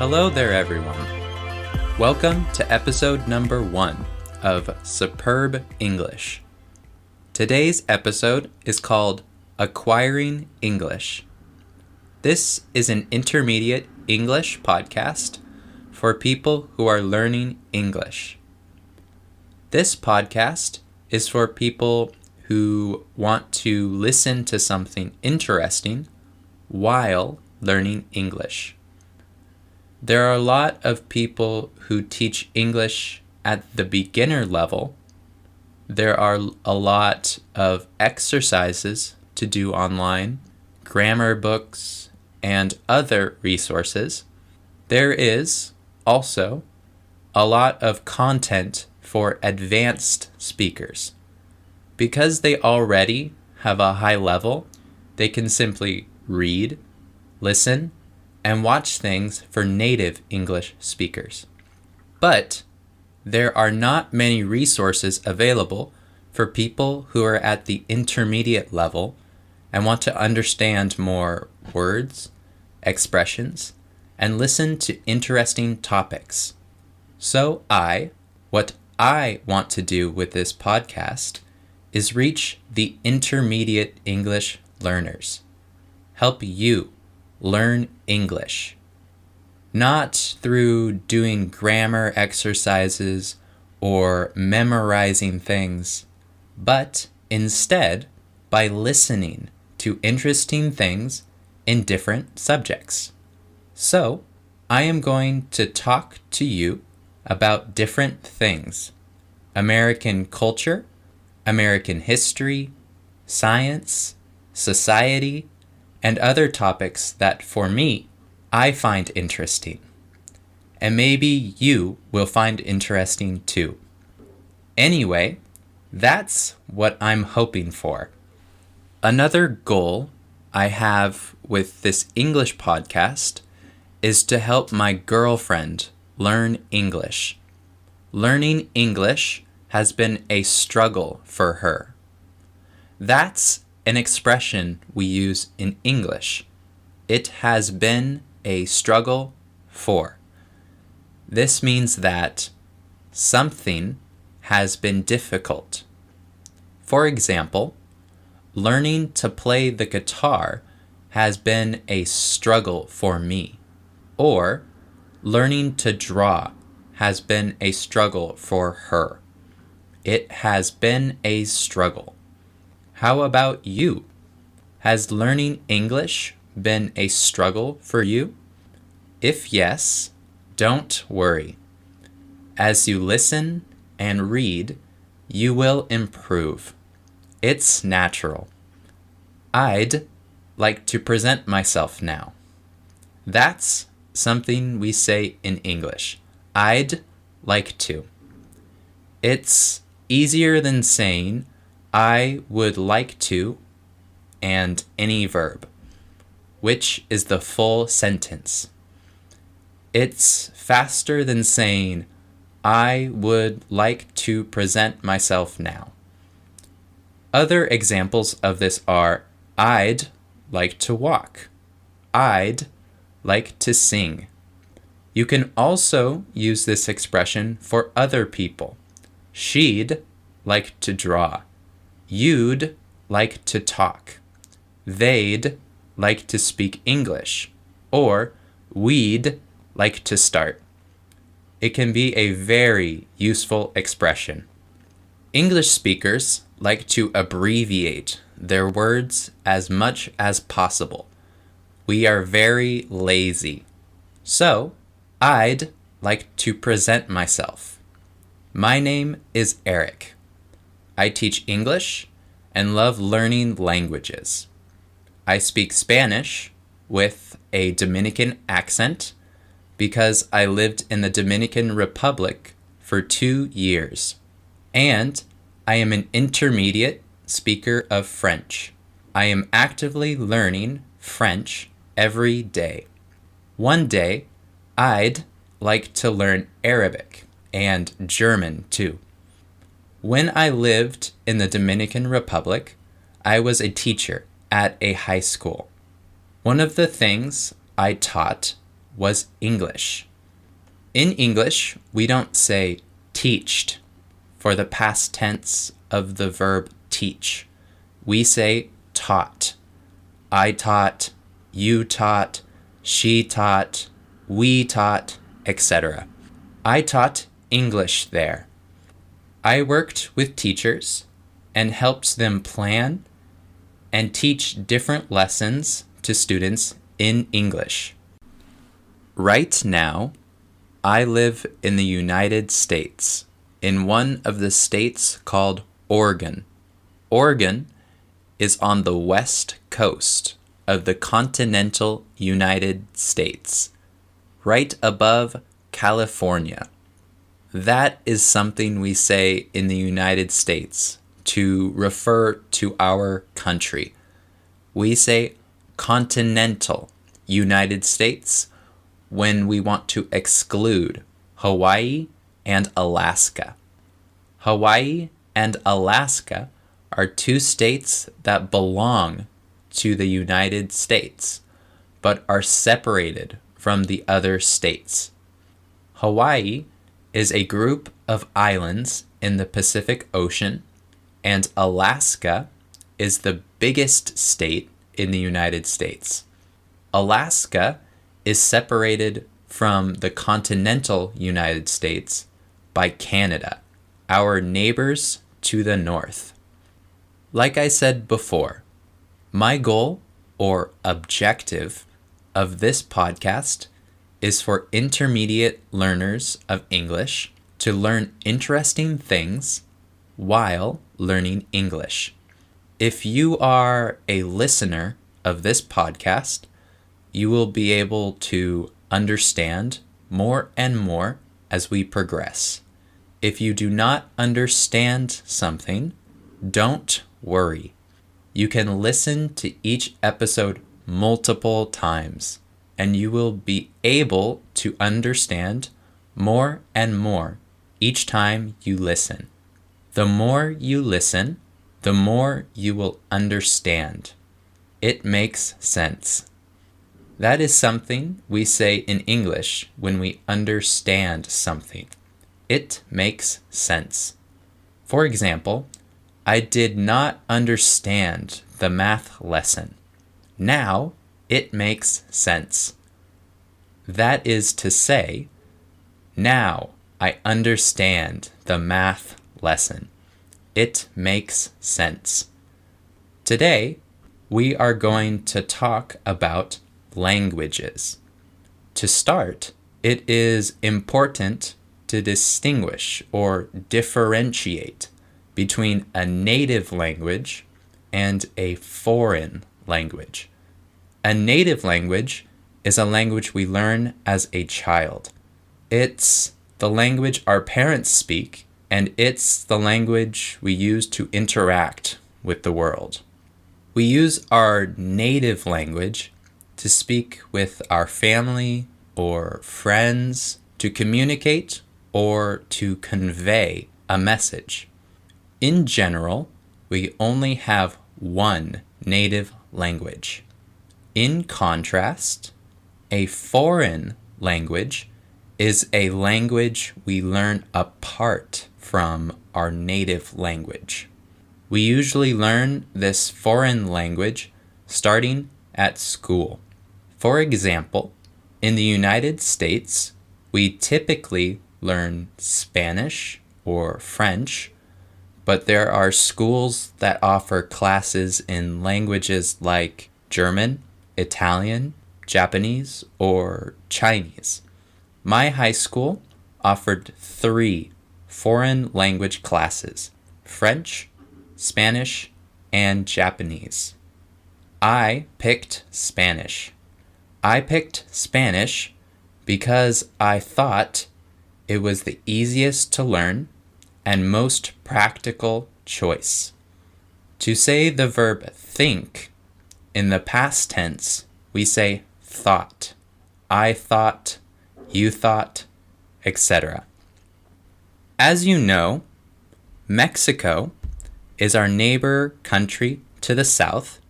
Hello there, everyone. Welcome to episode number 1 of Superb English. Today's episode is called Acquiring English. This is an intermediate English podcast for people who are learning English. This podcast is for people who want to listen to something interesting while learning English. There are a lot of people who teach English at the beginner level. There are a lot of exercises to do online, grammar books, and other resources. There is also a lot of content for advanced speakers. Because they already have a high level, they can simply read, listen, and watch things for native English speakers. But there are not many resources available for people who are at the intermediate level and want to understand more words, expressions, and listen to interesting topics. So what I want to do with this podcast is reach the intermediate English learners. Help you learn English. Not through doing grammar exercises or memorizing things, but instead by listening to interesting things in different subjects. So, I am going to talk to you about different things: American culture, American history, science, society, and other topics that, for me, I find interesting. And maybe you will find interesting too. Anyway, that's what I'm hoping for. Another goal I have with this English podcast is to help my girlfriend learn English. Learning English has been a struggle for her. That's an expression we use in English. It has been a struggle for. This means that something has been difficult. For example, learning to play the guitar has been a struggle for me. Or learning to draw has been a struggle for her. It has been a struggle. How about you? Has learning English been a struggle for you? If yes, don't worry. As you listen and read, you will improve. It's natural. I'd like to present myself now. That's something we say in English. I'd like to. It's easier than saying I would like to and any verb, which is the full sentence. It's faster than saying I would like to present myself now. Other examples of this are I'd like to walk. I'd like to sing. You can also use this expression for other people. She'd like to draw. You'd like to talk. They'd like to speak English. Or we'd like to start. It can be a very useful expression. English speakers like to abbreviate their words as much as possible. We are very lazy. So, I'd like to present myself. My name is Erik. I teach English and love learning languages. I speak Spanish with a Dominican accent because I lived in the Dominican Republic for 2 years. And I am an intermediate speaker of French. I am actively learning French every day. One day, I'd like to learn Arabic and German too. When I lived in the Dominican Republic, I was a teacher at a high school. One of the things I taught was English. In English, we don't say teached for the past tense of the verb teach. We say taught. I taught, you taught, she taught, we taught, etc. I taught English there. I worked with teachers and helped them plan and teach different lessons to students in English. Right now, I live in the United States, in one of the states called Oregon. Oregon is on the west coast of the continental United States, right above California. That is something we say in the United States to refer to our country. We say continental United States when we want to exclude Hawaii and Alaska. Hawaii and Alaska are two states that belong to the United States, but are separated from the other states. Hawaii is a group of islands in the Pacific Ocean, and Alaska is the biggest state in the United States. Alaska is separated from the continental United States by Canada, our neighbors to the north. Like I said before, my goal or objective of this podcast is for intermediate learners of English to learn interesting things while learning English. If you are a listener of this podcast, you will be able to understand more and more as we progress. If you do not understand something, don't worry. You can listen to each episode multiple times, and you will be able to understand more and more each time you listen. The more you listen, the more you will understand. It makes sense. That is something we say in English when we understand something. It makes sense. For example, I did not understand the math lesson. Now it makes sense. That is to say, now I understand the math lesson. It makes sense. Today, we are going to talk about languages. To start, it is important to distinguish or differentiate between a native language and a foreign language. A native language is a language we learn as a child. It's the language our parents speak, and it's the language we use to interact with the world. We use our native language to speak with our family or friends, to communicate or to convey a message. In general, we only have one native language. In contrast, a foreign language is a language we learn apart from our native language. We usually learn this foreign language starting at school. For example, in the United States, we typically learn Spanish or French, but there are schools that offer classes in languages like German, Italian, Japanese, or Chinese. My high school offered 3 foreign language classes: French, Spanish, and Japanese. I picked Spanish. I picked Spanish because I thought it was the easiest to learn and most practical choice. To say the verb think, in the past tense, we say thought. I thought, you thought, etc. As you know, Mexico is our neighbor country to the south,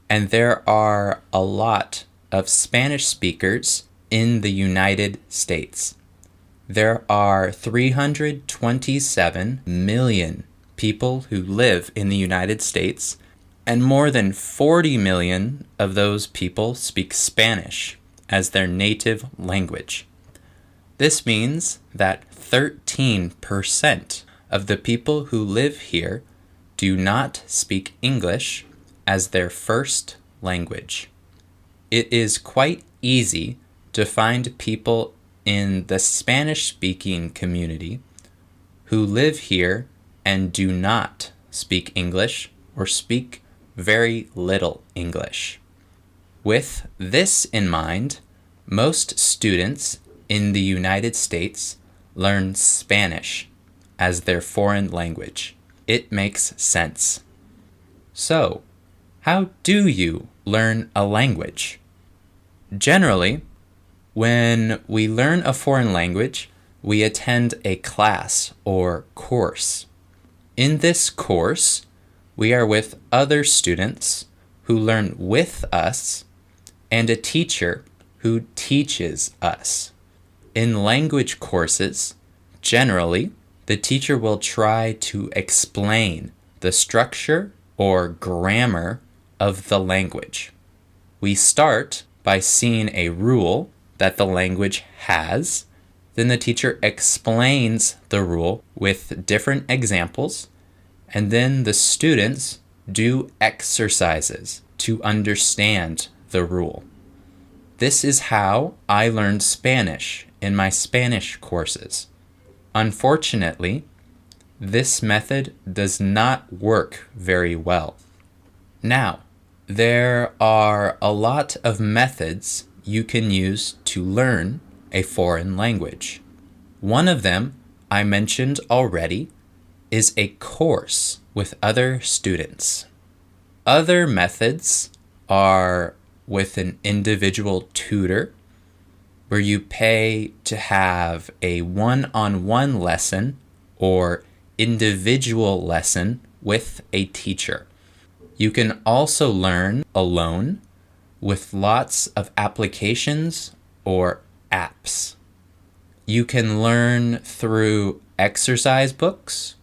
and there are a lot of Spanish speakers in the United States. There are 327 million people who live in the United States, and more than 40 million of those people speak Spanish as their native language. This means that 13% of the people who live here do not speak English as their first language. It is quite easy to find people in the Spanish-speaking community who live here and do not speak English or speak very little English. With this in mind, most students in the United States learn Spanish as their foreign language. It makes sense. So, how do you learn a language? Generally, when we learn a foreign language, we attend a class or course. In this course, we are with other students who learn with us and a teacher who teaches us. In language courses, generally, the teacher will try to explain the structure or grammar of the language. We start by seeing a rule that the language has. Then the teacher explains the rule with different examples, and then the students do exercises to understand the rule. This is how I learned Spanish in my Spanish courses. Unfortunately, this method does not work very well. Now, there are a lot of methods you can use to learn a foreign language. One of them I mentioned already is a course with other students. Other methods are with an individual tutor, where you pay to have a one-on-one lesson or individual lesson with a teacher. You can also learn alone with lots of applications or apps. You can learn through exercise books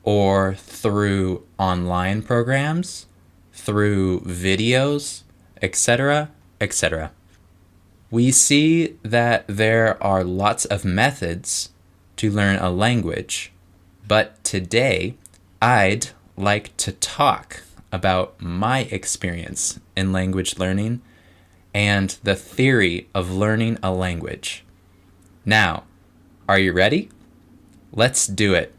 or through online programs, through videos, etc., etc. We see that there are lots of methods to learn a language, but today I'd like to talk about my experience in language learning and the theory of learning a language. Now, are you ready? Let's do it.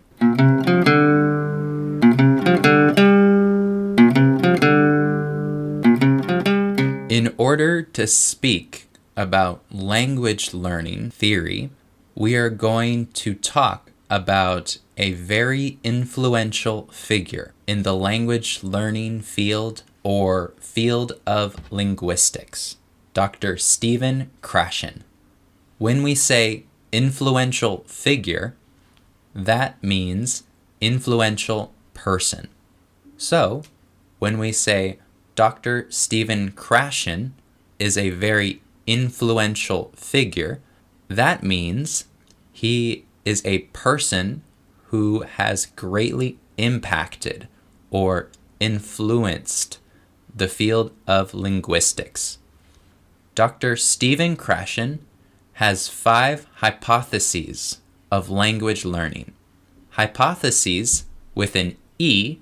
In order to speak about language learning theory, we are going to talk about a very influential figure in the language learning field or field of linguistics, Dr. Stephen Krashen. When we say influential figure, that means influential person. So, when we say Dr. Stephen Krashen is a very influential figure, that means he is a person who has greatly impacted or influenced the field of linguistics. Dr. Stephen Krashen has 5 hypotheses of language learning. Hypotheses with an E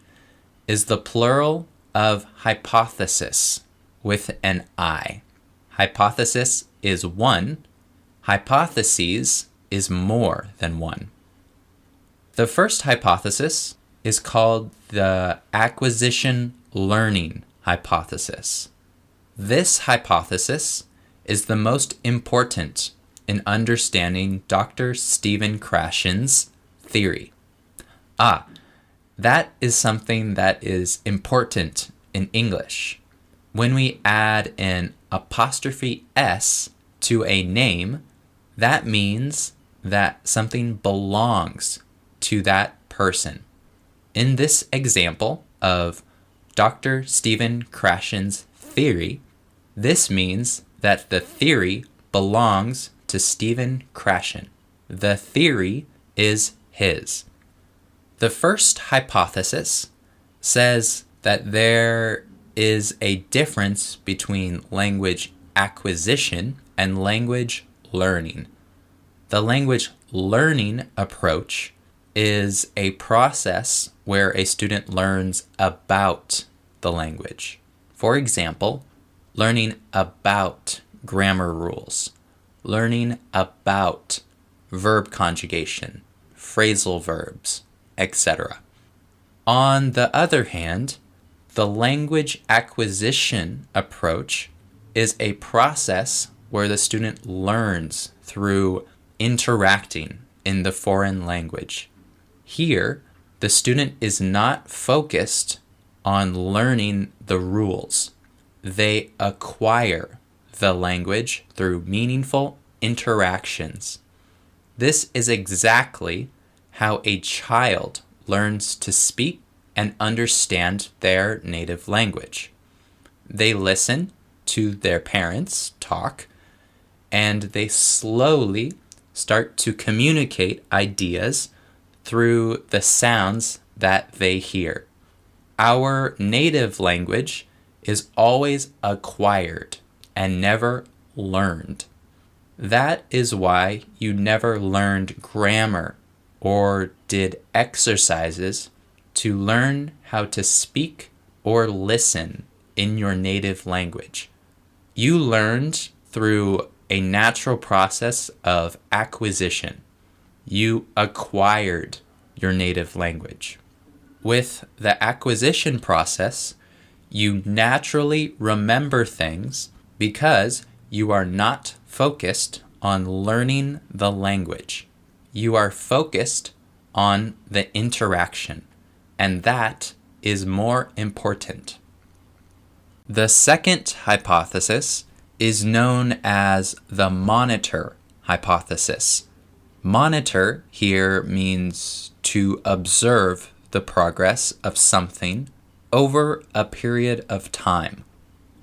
is the plural of hypothesis with an I. Hypothesis is one. Hypotheses is more than one. The first hypothesis is called the acquisition learning hypothesis. This hypothesis is the most important in understanding Dr. Stephen Krashen's theory. That is something that is important in English. When we add an apostrophe S to a name, that means that something belongs to that person. In this example of Dr. Stephen Krashen's theory, this means that the theory belongs to Stephen Krashen. The theory is his. The first hypothesis says that there is a difference between language acquisition and language learning. The language learning approach is a process where a student learns about the language. For example, learning about grammar rules, learning about verb conjugation, phrasal verbs, etc. On the other hand, the language acquisition approach is a process where the student learns through interacting in the foreign language. Here, the student is not focused on learning the rules. They acquire the language through meaningful interactions. This is exactly how a child learns to speak and understand their native language. They listen to their parents talk, and they slowly start to communicate ideas through the sounds that they hear. Our native language is always acquired and never learned. That is why you never learned grammar or did exercises to learn how to speak or listen in your native language. You learned through a natural process of acquisition. You acquired your native language. With the acquisition process, you naturally remember things because you are not focused on learning the language. You are focused on the interaction, and that is more important. The second hypothesis is known as the monitor hypothesis. Monitor here means to observe the progress of something over a period of time.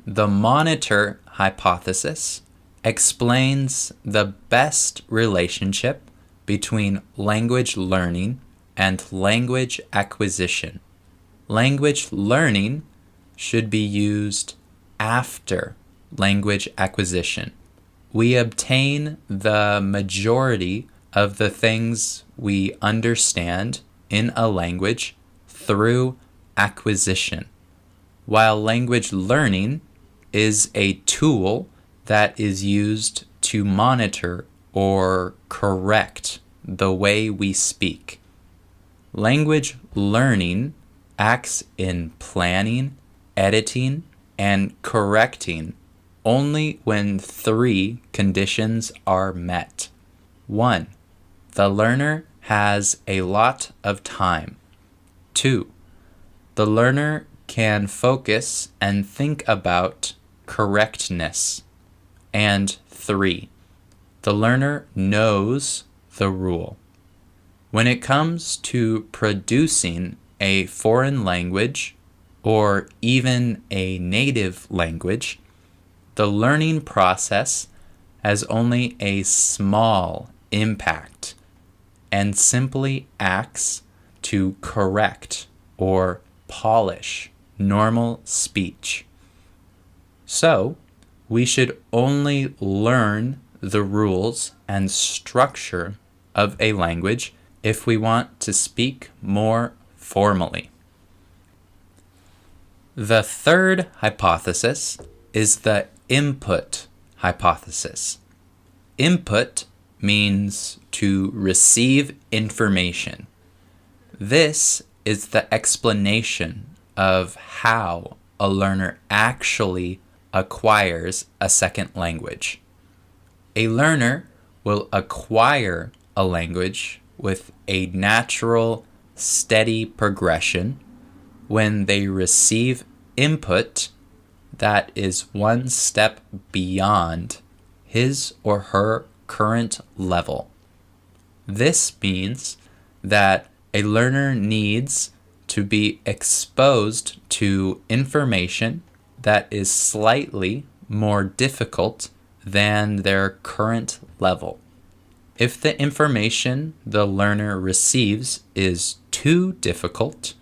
The monitor hypothesis explains the best relationship between language learning and language acquisition. Language learning should be used after language acquisition. We obtain the majority of the things we understand in a language through acquisition, while language learning is a tool that is used to monitor or correct the way we speak. Language learning acts in planning, editing, and correcting only when 3 conditions are met. 1. The learner has a lot of time. 2. The learner can focus and think about correctness. And 3. The learner knows the rule. When it comes to producing a foreign language or even a native language, the learning process has only a small impact and simply acts to correct or polish normal speech. So, we should only learn the rules and structure of a language if we want to speak more formally. The third hypothesis is the input hypothesis. Input means to receive information. This is the explanation of how a learner actually acquires a second language. A learner will acquire a language with a natural, steady progression when they receive input that is one step beyond his or her current level. This means that a learner needs to be exposed to information that is slightly more difficult than their current level. If the information the learner receives is too difficult,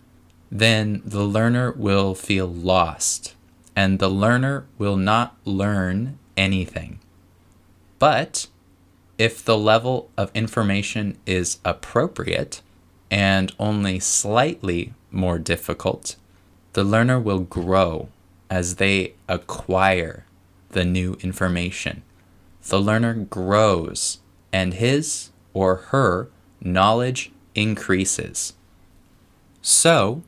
then the learner will feel lost, and the learner will not learn anything. But if the level of information is appropriate and only slightly more difficult, the learner will grow as they acquire the new information. The learner grows, and his or her knowledge increases. So,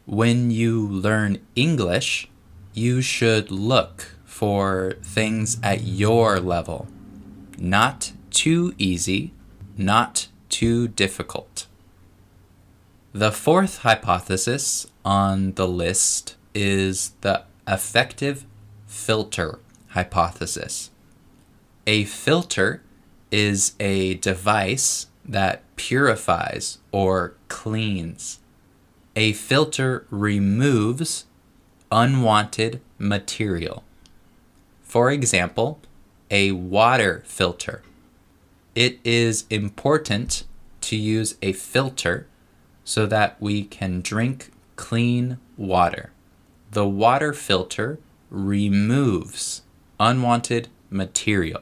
when you learn English, you should look for things at your level. Not too easy, not too difficult. The fourth hypothesis on the list is the affective filter hypothesis. A filter is a device that purifies or cleans. A filter removes unwanted material. For example, a water filter. It is important to use a filter so that we can drink clean water. The water filter removes unwanted material.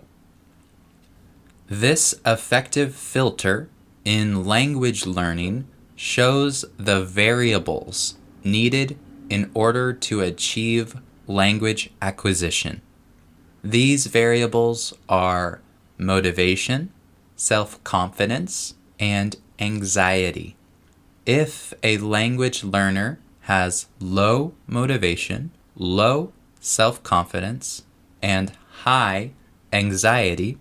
This affective filter in language learning shows the variables needed in order to achieve language acquisition. These variables are motivation, self-confidence, and anxiety. If a language learner has low motivation, low self-confidence, and high anxiety,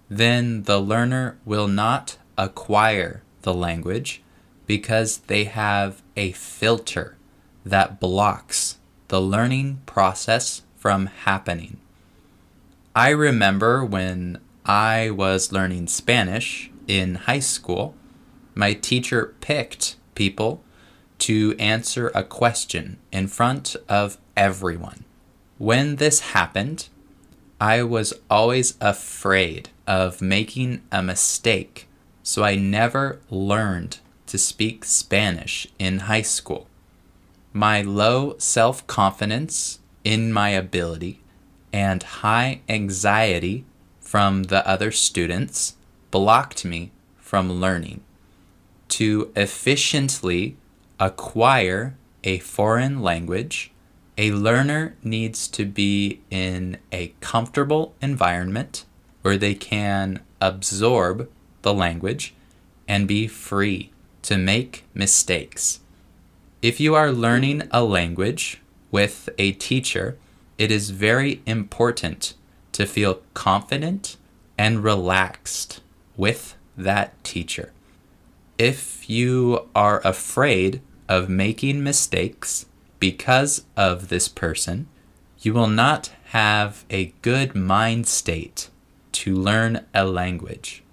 then the learner will not acquire the language because they have a filter that blocks the learning process from happening. I remember when I was learning Spanish in high school, my teacher picked people to answer a question in front of everyone. When this happened, I was always afraid of making a mistake, so I never learned to speak Spanish in high school. My low self-confidence in my ability and high anxiety from the other students blocked me from learning. To efficiently acquire a foreign language, a learner needs to be in a comfortable environment where they can absorb the language and be free to make mistakes. If you are learning a language with a teacher, it is very important to feel confident and relaxed with that teacher. If you are afraid of making mistakes because of this person, you will not have a good mind state to learn a language.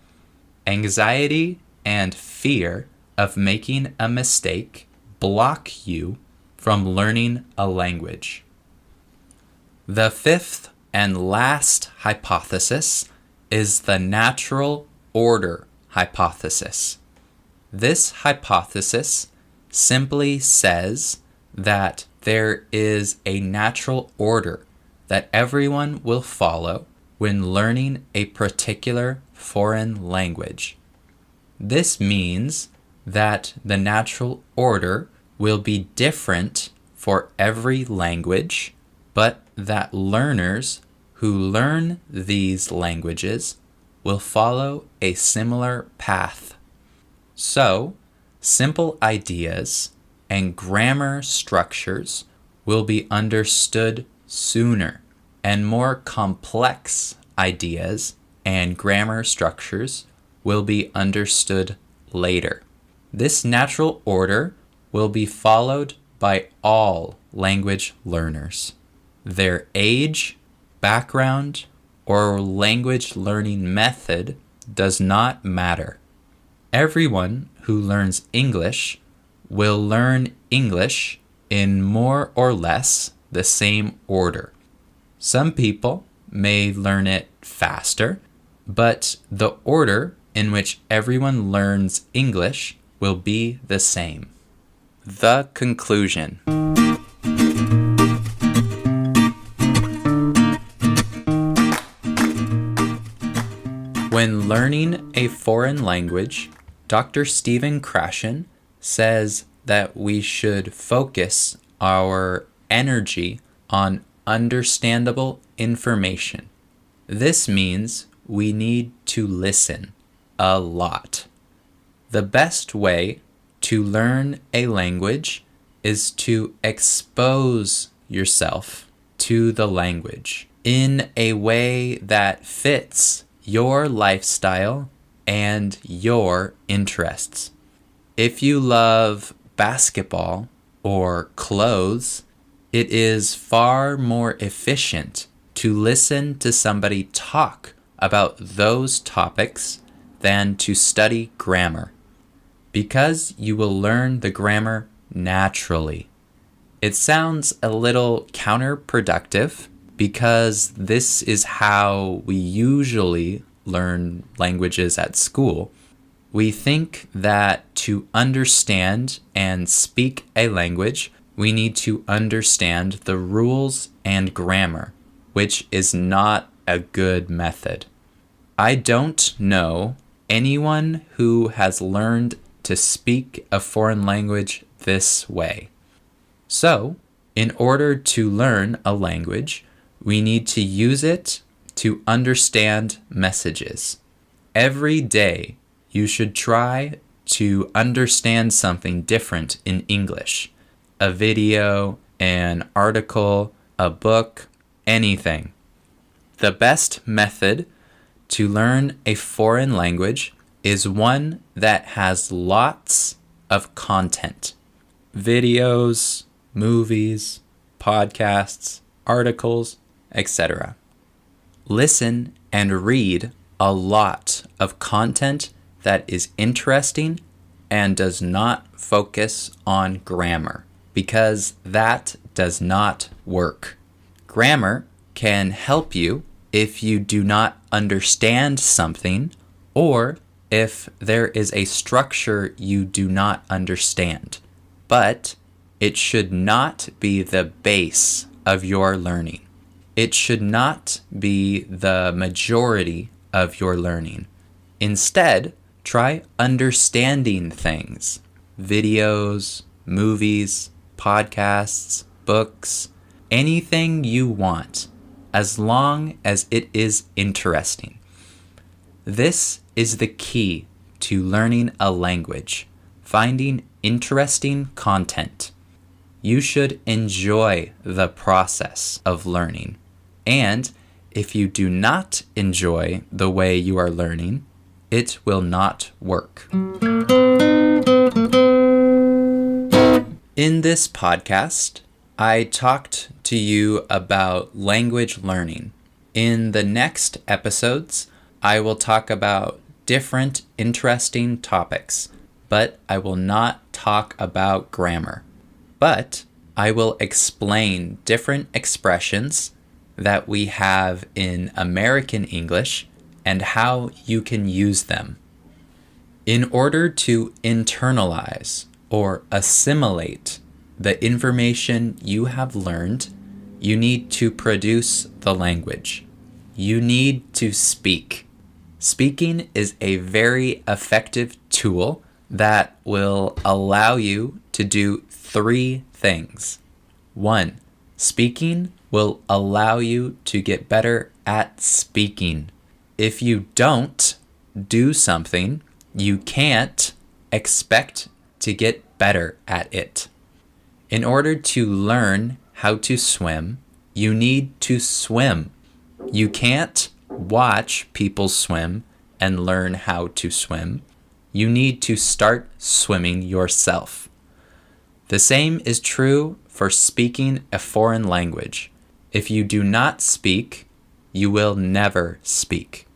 Anxiety and fear of making a mistake block you from learning a language. The fifth and last hypothesis is the natural order hypothesis. This hypothesis simply says that there is a natural order that everyone will follow when learning a particular foreign language. This means that the natural order will be different for every language, but that learners who learn these languages will follow a similar path. So, simple ideas and grammar structures will be understood sooner, and more complex ideas and grammar structures will be understood later. This natural order will be followed by all language learners. Their age, background, or language learning method does not matter. Everyone who learns English will learn English in more or less the same order. Some people may learn it faster, but the order in which everyone learns English will be the same. The conclusion. When learning a foreign language, Dr. Stephen Krashen says that we should focus our energy on understandable information. This means we need to listen a lot. The best way to learn a language is to expose yourself to the language in a way that fits your lifestyle and your interests. If you love basketball or clothes, it is far more efficient to listen to somebody talk about those topics than to study grammar, because you will learn the grammar naturally. It sounds a little counterproductive because this is how we usually learn languages at school. We think that to understand and speak a language, we need to understand the rules and grammar, which is not a good method. I don't know anyone who has learned to speak a foreign language this way. So, in order to learn a language, we need to use it to understand messages. Every day, you should try to understand something different in English. A video, an article, a book, anything. The best method to learn a foreign language is one that has lots of content. Videos, movies, podcasts, articles, etc. Listen and read a lot of content that is interesting and does not focus on grammar, because that does not work. Grammar can help you if you do not understand something, or if there is a structure you do not understand. But it should not be the base of your learning. It should not be the majority of your learning. Instead, try understanding things. Videos, movies, podcasts, books, anything you want, as long as it is interesting. This is the key to learning a language, finding interesting content. You should enjoy the process of learning. And if you do not enjoy the way you are learning, it will not work. In this podcast, I talked to you about language learning. In the next episodes, I will talk about different interesting topics, but I will not talk about grammar. But I will explain different expressions that we have in American English and how you can use them. In order to internalize or assimilate the information you have learned, you need to produce the language. You need to speak. Speaking is a very effective tool that will allow you to do 3 things. 1, speaking will allow you to get better at speaking. If you don't do something, you can't expect to get better at it. In order to learn how to swim, you need to swim. You can't watch people swim and learn how to swim. You need to start swimming yourself. The same is true for speaking a foreign language. If you do not speak, you will never speak.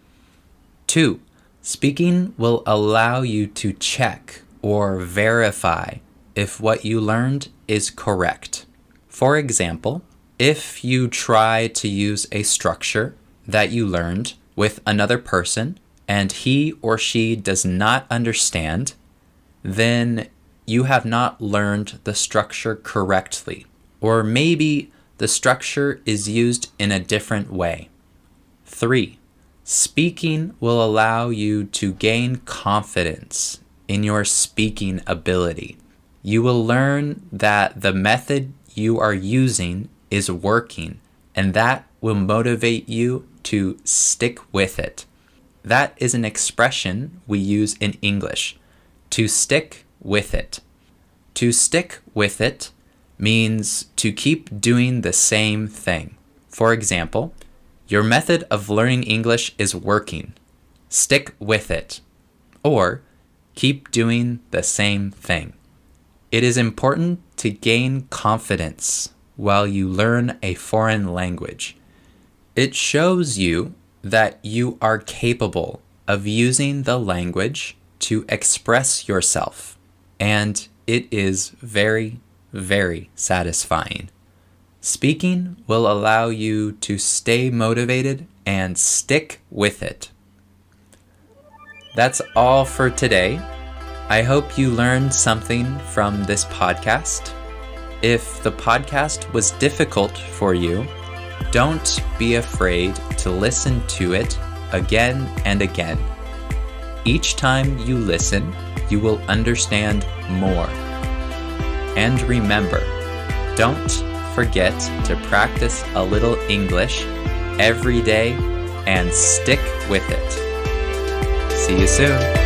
2, speaking will allow you to check or verify if what you learned is correct. For example, if you try to use a structure that you learned with another person and he or she does not understand, then you have not learned the structure correctly. Or maybe the structure is used in a different way. 3. Speaking will allow you to gain confidence in your speaking ability. You will learn that the method you are using is working, and that will motivate you to stick with it. That is an expression we use in English, to stick with it. To stick with it means to keep doing the same thing. For example, your method of learning English is working. Stick with it. Or, keep doing the same thing. It is important to gain confidence while you learn a foreign language. It shows you that you are capable of using the language to express yourself, and it is very, very satisfying. Speaking will allow you to stay motivated and stick with it. That's all for today. I hope you learned something from this podcast. If the podcast was difficult for you, don't be afraid to listen to it again and again. Each time you listen, you will understand more. And remember, don't forget to practice a little English every day and stick with it. See you soon.